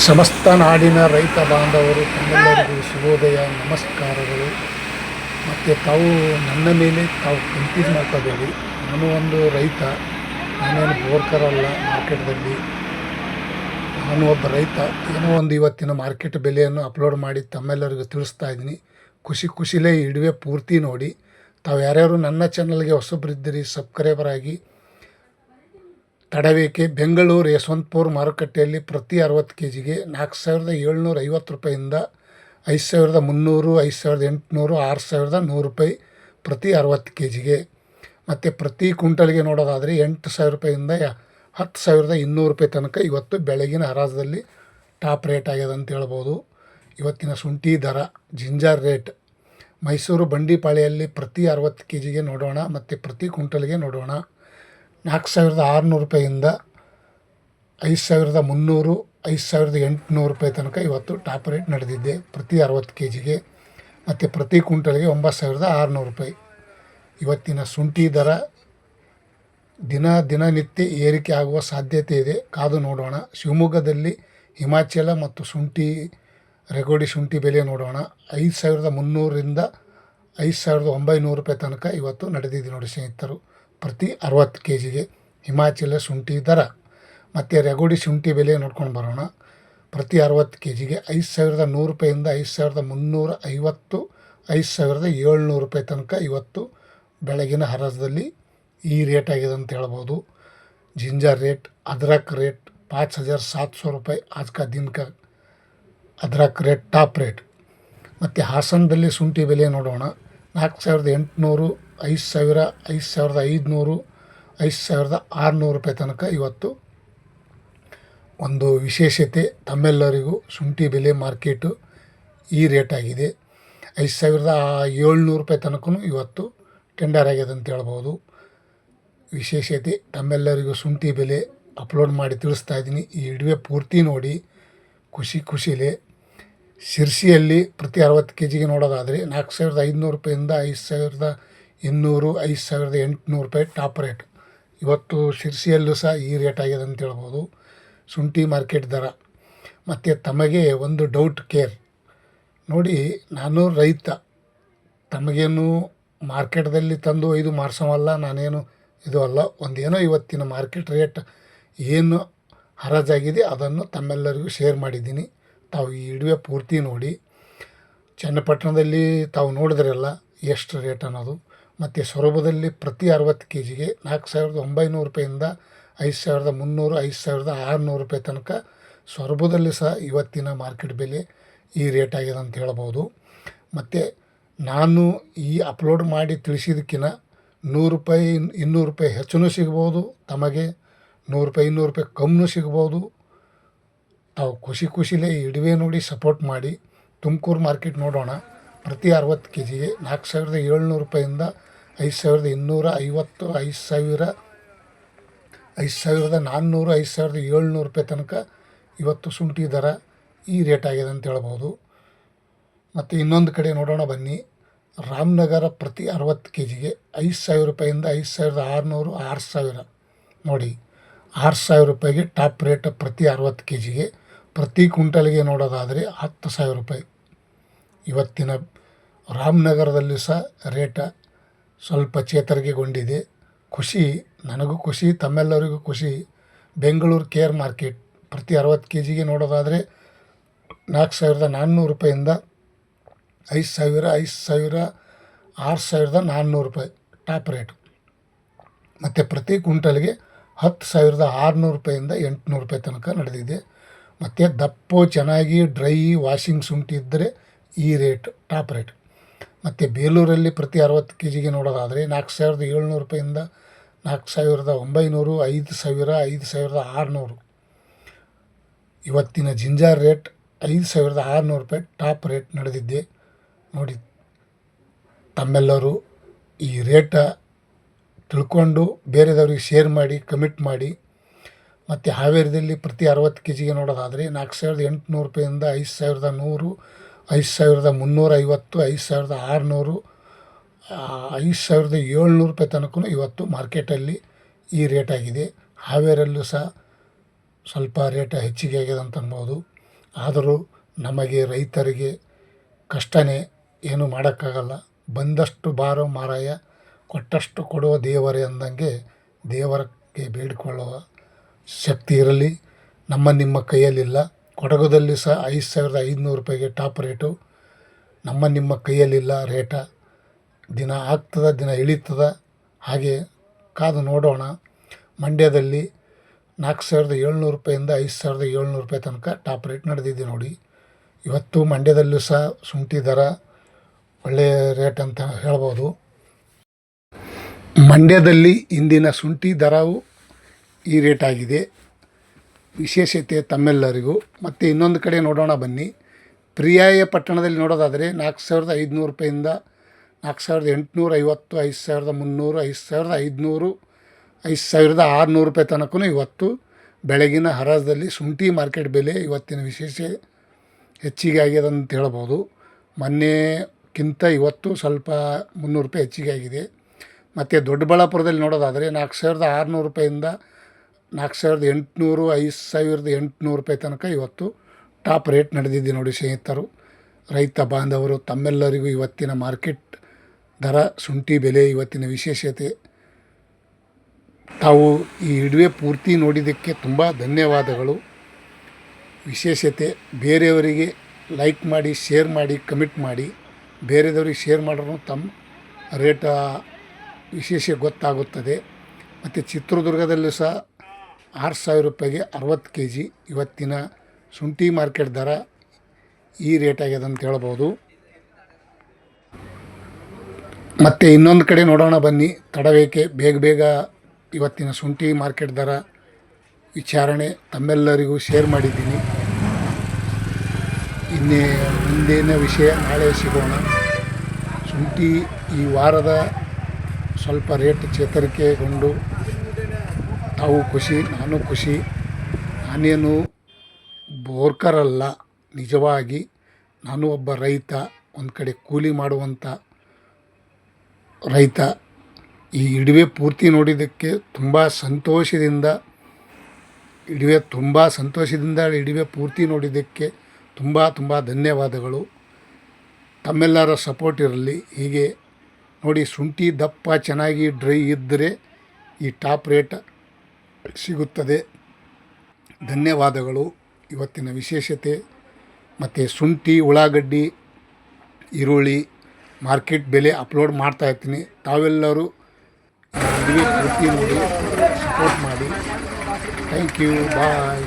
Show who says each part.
Speaker 1: ಸಮಸ್ತ ನಾಡಿನ ರೈತ ಬಾಂಧವರು ತಮ್ಮೆಲ್ಲರಿಗೂ ಶುಭೋದಯ, ನಮಸ್ಕಾರಗಳು. ಮತ್ತು ತಾವು ನನ್ನ ಮೇಲೆ ತಾವು ಕನ್ಫ್ಯೂಸ್ ಮಾಡ್ಕೋಬೇಡಿ. ನಾನು ಒಂದು ರೈತ, ನಾನೇನು ಬೋರ್ಕರ್ ಅಲ್ಲ. ಮಾರ್ಕೆಟ್ದಲ್ಲಿ ನಾನು ಒಬ್ಬ ರೈತ. ಏನೋ ಒಂದು ಇವತ್ತಿನ ಮಾರ್ಕೆಟ್ ಬೆಲೆಯನ್ನು ಅಪ್ಲೋಡ್ ಮಾಡಿ ತಮ್ಮೆಲ್ಲರಿಗೂ ತಿಳಿಸ್ತಾ ಇದ್ದೀನಿ. ಖುಷಿಲೇ ಇಡುವೆ ಪೂರ್ತಿ ನೋಡಿ. ತಾವು ಯಾರ್ಯಾರು ನನ್ನ ಚಾನಲ್ಗೆ ಹೊಸಬ್ರಿದ್ದೀರಿ ಸಬ್ಸ್ಕ್ರೈಬರ್ ಆಗಿ. ತಡವೇಕೆ ಬೆಂಗಳೂರು ಯಶವಂತಪುರ ಮಾರುಕಟ್ಟೆಯಲ್ಲಿ ಪ್ರತಿ 60 ಕೆ ಜಿಗೆ 4750 ರೂಪಾಯಿಂದ 5300, 5800, 6100 ರೂಪಾಯಿ ಪ್ರತಿ 60 ಕೆ ಜಿಗೆ. ಮತ್ತು ಪ್ರತಿ ಕ್ವಿಂಟಲ್ಗೆ ನೋಡೋದಾದರೆ 8000 ರೂಪಾಯಿಂದ 10,200 ರೂಪಾಯಿ ತನಕ ಇವತ್ತು ಬೆಳಗಿನ ಹರಾಜದಲ್ಲಿ ಟಾಪ್ ರೇಟ್ ಆಗ್ಯದ ಅಂತ ಹೇಳ್ಬೋದು. ಇವತ್ತಿನ ಶುಂಠಿ ದರ, ಜಿಂಜರ್ ರೇಟ್ ಮೈಸೂರು ಬಂಡಿಪಾಳ್ಯಲ್ಲಿ ಪ್ರತಿ 60 ಕೆ ಜಿಗೆ ನೋಡೋಣ ಮತ್ತು ಪ್ರತಿ ಕ್ವಿಂಟಲ್ಗೆ ನೋಡೋಣ. 4600 ರೂಪಾಯಿಂದ 5300, 5800 ರೂಪಾಯಿ ತನಕ ಇವತ್ತು ಟಾಪ್ ರೇಟ್ ನಡೆದಿದೆ ಪ್ರತಿ 60 ಕೆ ಜಿಗೆ. ಮತ್ತು ಪ್ರತಿ ಕ್ವಿಂಟಲ್ಗೆ 9600 ರೂಪಾಯಿ. ಇವತ್ತಿನ ಶುಂಠಿ ದರ ದಿನನಿತ್ಯ ಏರಿಕೆ ಆಗುವ ಸಾಧ್ಯತೆ ಇದೆ, ಕಾದು ನೋಡೋಣ. ಶಿವಮೊಗ್ಗದಲ್ಲಿ ಹಿಮಾಚಲ ಮತ್ತು ರೆಗೋಡಿ ಶುಂಠಿ ಬೆಲೆ ನೋಡೋಣ. 5300ರಿಂದ 5900 ರೂಪಾಯಿ ತನಕ ಇವತ್ತು ನಡೆದಿದೆ ನೋಡಿ ಸ್ನೇಹಿತರು, ಪ್ರತಿ 60 ಕೆ ಜಿಗೆ ಹಿಮಾಚಲ ಶುಂಠಿ ದರ. ಮತ್ತು ರೆಗೋಡಿ ಶುಂಠಿ ಬೆಲೆ ನೋಡ್ಕೊಂಡು ಬರೋಣ. ಪ್ರತಿ 60 ಕೆ ಜಿಗೆ 5100 ರೂಪಾಯಿಂದ 5350, 5700 ರೂಪಾಯಿ ತನಕ ಇವತ್ತು ಬೆಳಗಿನ ಹರಾಜದಲ್ಲಿ ಈ ರೇಟ್ ಆಗಿದೆ ಅಂತ ಹೇಳ್ಬೋದು. ಜಿಂಜರ್ ರೇಟ್, ಅದ್ರಕ್ ರೇಟ್ 5700 ರೂಪಾಯಿ आज का दिन का ಅದ್ರಕ್ ರೇಟ್ ಟಾಪ್ ರೇಟ್. ಮತ್ತು ಹಾಸನದಲ್ಲಿ ಶುಂಠಿ ಬೆಲೆ ನೋಡೋಣ. 4800, 5000, 5500, 5600 ರೂಪಾಯಿ ತನಕ ಇವತ್ತು ಒಂದು ವಿಶೇಷತೆ. ತಮ್ಮೆಲ್ಲರಿಗೂ ಶುಂಠಿ ಬೆಲೆ ಮಾರ್ಕೆಟು ಈ ರೇಟ್ ಆಗಿದೆ. 5700 ರೂಪಾಯಿ ತನಕ ಇವತ್ತು ಟೆಂಡರ್ ಆಗಿದೆ ಅಂತ ಹೇಳ್ಬೋದು. ವಿಶೇಷತೆ ತಮ್ಮೆಲ್ಲರಿಗೂ ಶುಂಠಿ ಬೆಲೆ ಅಪ್ಲೋಡ್ ಮಾಡಿ ತಿಳಿಸ್ತಾ ಇದ್ದೀನಿ. ಈ ವಿಡಿಯೋ ಪೂರ್ತಿ ನೋಡಿ. ಖುಷಿಲೇ ಶಿರ್ಸಿಯಲ್ಲಿ ಪ್ರತಿ 60 ಕೆ ಜಿಗೆ ನೋಡೋದಾದರೆ 4500 ರೂಪಾಯಿಂದ 5200, 5800 ರೂಪಾಯಿ ಟಾಪ್ ರೇಟ್. ಇವತ್ತು ಶಿರ್ಸಿಯಲ್ಲೂ ಸಹ ಈ ರೇಟ್ ಆಗಿದೆ ಅಂತ ಹೇಳ್ಬೋದು ಶುಂಠಿ ಮಾರ್ಕೆಟ್ ದರ. ಮತ್ತು ತಮಗೆ ಒಂದು ಡೌಟ್ ಕೇರ್ ನೋಡಿ, ನಾನು ರೈತ, ತಮಗೇನು ಮಾರ್ಕೆಟ್ದಲ್ಲಿ ತಂದು ಇದು ಮಾರ್ಸೋವಲ್ಲ, ನಾನೇನು ಇದು ಅಲ್ಲ. ಒಂದೇನೋ ಇವತ್ತಿನ ಮಾರ್ಕೆಟ್ ರೇಟ್ ಏನು ಹರಾಜಾಗಿದೆ ಅದನ್ನು ತಮ್ಮೆಲ್ಲರಿಗೂ ಶೇರ್ ಮಾಡಿದ್ದೀನಿ. ತಾವು ಈ ವಿಡಿಯೋ ಪೂರ್ತಿ ನೋಡಿ. ಚನ್ನಪಟ್ಟಣದಲ್ಲಿ ತಾವು ನೋಡಿದ್ರಲ್ಲ ಎಷ್ಟು ರೇಟ್ ಅನ್ನೋದು. ಮತ್ತು ಸೊರಬದಲ್ಲಿ ಪ್ರತಿ 60 ಕೆ ಜಿಗೆ 4900 ರೂಪಾಯಿಂದ 5300, 5600 ರೂಪಾಯಿ ತನಕ ಸೊರಬದಲ್ಲಿ ಸಹ ಇವತ್ತಿನ ಮಾರ್ಕೆಟ್ ಬೆಲೆ ಈ ರೇಟ್ ಆಗಿದೆ ಅಂತ ಹೇಳ್ಬೋದು. ಮತ್ತು ನಾನು ಈ ಅಪ್ಲೋಡ್ ಮಾಡಿ ತಿಳಿಸಿದ್ದಕ್ಕಿಂತ 100 ರೂಪಾಯಿ 200 ರೂಪಾಯಿ ಹೆಚ್ಚೂ ಸಿಗ್ಬೋದು, ತಮಗೆ 100 ರೂಪಾಯಿ 200 ರೂಪಾಯಿ ಕಮ್ಮೂ ಸಿಗ್ಬೋದು. ತಾವು ಖುಷಿಲೇ ಈ ವಿಡಿಯೋ ನೋಡಿ ಸಪೋರ್ಟ್ ಮಾಡಿ. ತುಮಕೂರು ಮಾರ್ಕೆಟ್ ನೋಡೋಣ. ಪ್ರತಿ 60 ಕೆ ಜಿಗೆ 4700 ರೂಪಾಯಿಂದ 5250, 5400, 5700 ರೂಪಾಯಿ ತನಕ ಇವತ್ತು ಶುಂಠಿ ದರ ಈ ರೇಟ್ ಆಗಿದೆ ಅಂತ ಹೇಳ್ಬೋದು. ಮತ್ತು ಇನ್ನೊಂದು ಕಡೆ ನೋಡೋಣ ಬನ್ನಿ. ರಾಮನಗರ ಪ್ರತಿ 60 ಕೆ ಜಿಗೆ 5000 ರೂಪಾಯಿಂದ 5600, 6000 ನೋಡಿ, 6000 ರೂಪಾಯಿಗೆ ಟಾಪ್ ರೇಟ್ ಪ್ರತಿ 60 ಕೆ ಜಿಗೆ. ಪ್ರತಿ ಕ್ವಿಂಟಲ್ಗೆ ನೋಡೋದಾದರೆ 10,000 ರೂಪಾಯಿ. ಇವತ್ತಿನ ರಾಮನಗರದಲ್ಲಿ ಸಹ ರೇಟ ಸ್ವಲ್ಪ ಚೇತರಿಕೆಗೊಂಡಿದೆ. ನನಗೂ ಖುಷಿ, ತಮ್ಮೆಲ್ಲರಿಗೂ ಖುಷಿ. ಬೆಂಗಳೂರು ಕೇರ್ ಮಾರ್ಕೆಟ್ ಪ್ರತಿ 60 ಕೆ ಜಿಗೆ ನೋಡೋದಾದರೆ 4400 ರೂಪಾಯಿಂದ 5000, 5000, 6400 ರೂಪಾಯಿ ಟಾಪ್ ರೇಟು. ಮತ್ತು ಪ್ರತಿ ಕ್ವಿಂಟಲ್ಗೆ 10,600 ರೂಪಾಯಿಂದ 800 ರೂಪಾಯಿ ತನಕ ನಡೆದಿದೆ. ಮತ್ತು ದಪ್ಪು ಚೆನ್ನಾಗಿ ಡ್ರೈ ವಾಷಿಂಗ್ ಶುಂಠಿ ಇದ್ದರೆ ಈ ರೇಟ್ ಟಾಪ್ ರೇಟ್. ಮತ್ತು ಬೇಲೂರಲ್ಲಿ ಪ್ರತಿ 60 ಕೆ ಜಿಗೆ ನೋಡೋದಾದರೆ 4700 ರೂಪಾಯಿಂದ 4900, 5000, 5600. ಇವತ್ತಿನ ಜಿಂಜರ್ ರೇಟ್ 5600 ರೂಪಾಯಿ ಟಾಪ್ ರೇಟ್ ನಡೆದಿದೆ ನೋಡಿ. ತಮ್ಮೆಲ್ಲರೂ ಈ ರೇಟ ತಿಳ್ಕೊಂಡು ಬೇರೆದವ್ರಿಗೆ ಶೇರ್ ಮಾಡಿ, ಕಮೆಂಟ್ ಮಾಡಿ. ಮತ್ತು ಹಾವೇರಿಯಲ್ಲಿ ಪ್ರತಿ 60 ಕೆ ಜಿಗೆ ನೋಡೋದಾದರೆ 4800 ರೂಪಾಯಿಂದ 5100, 5350, 5600, 5700 ರೂಪಾಯಿ ತನಕ ಇವತ್ತು ಮಾರ್ಕೆಟಲ್ಲಿ ಈ ರೇಟ್ ಆಗಿದೆ. ಹಾವೇರಿಯಲ್ಲೂ ಸಹ ಸ್ವಲ್ಪ ರೇಟ್ ಹೆಚ್ಚಿಗೆ ಆಗಿದೆ ಅಂತ ಅನ್ಬೋದು. ಆದರೂ ನಮಗೆ ರೈತರಿಗೆ ಕಷ್ಟನೇ, ಏನೂ ಮಾಡೋಕ್ಕಾಗಲ್ಲ. ಬಂದಷ್ಟು ಬಾರೋ ಮಾರಾಯ, ಕೊಟ್ಟಷ್ಟು ಕೊಡುವ ದೇವರೇ ಅಂದಂಗೆ ದೇವರಿಗೆ ಬೇಡಿಕೊಳ್ಳುವ ಶಕ್ತಿ ಇರಲಿ. ನಿಮ್ಮ ಕೈಯಲ್ಲಿಲ್ಲ. ಕೊಡಗುದಲ್ಲಿ ಸಹ 5,500 ರೂಪಾಯಿಗೆ ಟಾಪ್ ರೇಟು. ನಿಮ್ಮ ಕೈಯಲ್ಲಿಲ್ಲ ರೇಟ. ದಿನ ಆಗ್ತದ, ದಿನ ಇಳೀತದ, ಹಾಗೆ ಕಾದು ನೋಡೋಣ. ಮಂಡ್ಯದಲ್ಲಿ 4,700 ರೂಪಾಯಿಂದ 5,700 ರೂಪಾಯಿ ತನಕ ಟಾಪ್ ರೇಟ್ ನಡೆದಿದೆ ನೋಡಿ. ಇವತ್ತು ಮಂಡ್ಯದಲ್ಲೂ ಸಹ ಶುಂಠಿ ದರ ಒಳ್ಳೆಯ ರೇಟ್ ಅಂತ ಹೇಳ್ಬೋದು. ಮಂಡ್ಯದಲ್ಲಿ ಇಂದಿನ ಶುಂಠಿ ದರವು ಈ ರೇಟ್ ಆಗಿದೆ. ವಿಶೇಷತೆ ತಮ್ಮೆಲ್ಲರಿಗೂ. ಮತ್ತು ಇನ್ನೊಂದು ಕಡೆ ನೋಡೋಣ ಬನ್ನಿ. ಪರ್ಯಾಯ ಪಟ್ಟಣದಲ್ಲಿ ನೋಡೋದಾದರೆ 4,500 ರೂಪಾಯಿಂದ 4,850, 5,300, 5,500, 5,600 ರೂಪಾಯಿ ತನಕ ಇವತ್ತು ಬೆಳಗಿನ ಹರಾಜಲ್ಲಿ ಶುಂಠಿ ಮಾರ್ಕೆಟ್ ಬೆಲೆ ಇವತ್ತಿನ ವಿಶೇಷ ಹೆಚ್ಚಿಗೆ ಆಗ್ಯದ ಅಂತ ಹೇಳ್ಬೋದು. ಮೊನ್ನೆಕ್ಕಿಂತ ಇವತ್ತು ಸ್ವಲ್ಪ 300 ರೂಪಾಯಿ ಹೆಚ್ಚಿಗೆ ಆಗಿದೆ. ಮತ್ತು ದೊಡ್ಡಬಳ್ಳಾಪುರದಲ್ಲಿ ನೋಡೋದಾದರೆ 4,600 ರೂಪಾಯಿಂದ 4,800, 5,800 ರೂಪಾಯಿ ತನಕ ಇವತ್ತು ಟಾಪ್ ರೇಟ್ ನಡೆದಿದೆ ನೋಡಿ ಸ್ನೇಹಿತರು. ರೈತ ಬಾಂಧವರು ತಮ್ಮೆಲ್ಲರಿಗೂ ಇವತ್ತಿನ ಮಾರ್ಕೆಟ್ ದರ, ಶುಂಠಿ ಬೆಲೆ, ಇವತ್ತಿನ ವಿಶೇಷತೆ, ತಾವು ಈ ವಿಡಿಯೋ ಪೂರ್ತಿ ನೋಡಿದ್ದಕ್ಕೆ ತುಂಬ ಧನ್ಯವಾದಗಳು. ವಿಶೇಷತೆ ಬೇರೆಯವರಿಗೆ ಲೈಕ್ ಮಾಡಿ, ಶೇರ್ ಮಾಡಿ, ಕಮೆಂಟ್ ಮಾಡಿ. ಬೇರೆದವ್ರಿಗೆ ಶೇರ್ ಮಾಡಿದ್ರು ತಮ್ಮ ರೇಟ ವಿಶೇಷ ಗೊತ್ತಾಗುತ್ತದೆ. ಮತ್ತು ಚಿತ್ರದುರ್ಗದಲ್ಲೂ ಸಹ 6,000 ರೂಪಾಯಿಗೆ 60 kg ಇವತ್ತಿನ ಶುಂಠಿ ಮಾರ್ಕೆಟ್ ದರ ಈ ರೇಟ್ ಆಗ್ಯದ ಅಂತ ಹೇಳ್ಬೋದು. ಮತ್ತು ಇನ್ನೊಂದು ಕಡೆ ನೋಡೋಣ ಬನ್ನಿ. ತಡವೇಕೆ, ಬೇಗ ಇವತ್ತಿನ ಶುಂಠಿ ಮಾರ್ಕೆಟ್ ದರ ವಿಚಾರಣೆ ತಮ್ಮೆಲ್ಲರಿಗೂ ಶೇರ್ ಮಾಡಿದ್ದೀನಿ. ಮುಂದಿನ ವಿಷಯ ನಾಳೆ ಸಿಗೋಣ. ಶುಂಠಿ ಈ ವಾರದ ಸ್ವಲ್ಪ ರೇಟ್ ಚೇತರಿಕೆಗೊಂಡು ತಾವು ಖುಷಿ, ನಾನು ಖುಷಿ. ನಾನೇನು ಬೋರ್ಕರಲ್ಲ, ನಿಜವಾಗಿ ನಾನು ಒಬ್ಬ ರೈತ, ಒಂದು ಕಡೆ ಕೂಲಿ ಮಾಡುವಂಥ ರೈತ. ಈ ವಿಡಿಯೋ ಪೂರ್ತಿ ನೋಡಿದ್ದಕ್ಕೆ ತುಂಬ ಸಂತೋಷದಿಂದ ವಿಡಿಯೋ ಪೂರ್ತಿ ನೋಡಿದ್ದಕ್ಕೆ ತುಂಬ ಧನ್ಯವಾದಗಳು. ತಮ್ಮೆಲ್ಲರ ಸಪೋರ್ಟ್ ಇರಲಿ. ಹೀಗೆ ನೋಡಿ, ಶುಂಠಿ ದಪ್ಪ ಚೆನ್ನಾಗಿ ಡ್ರೈ ಇದ್ದರೆ ಈ ಟಾಪ್ ರೇಟ್ ಸಿಗುತ್ತದೆ. ಧನ್ಯವಾದಗಳು. ಇವತ್ತಿನ ವಿಶೇಷತೆ ಮತ್ತು ಶುಂಠಿ, ಉಳ್ಳಾಗಡ್ಡಿ, ಈರುಳ್ಳಿ ಮಾರ್ಕೆಟ್ ಬೆಲೆ ಅಪ್ಲೋಡ್ ಮಾಡ್ತಾಯಿರ್ತೀನಿ. ತಾವೆಲ್ಲರೂ ವಿಡಿಯೋ ಪೂರ್ತಿ ನೋಡಿ ಸಪೋರ್ಟ್ ಮಾಡಿ. Thank you. ಬಾಯ್.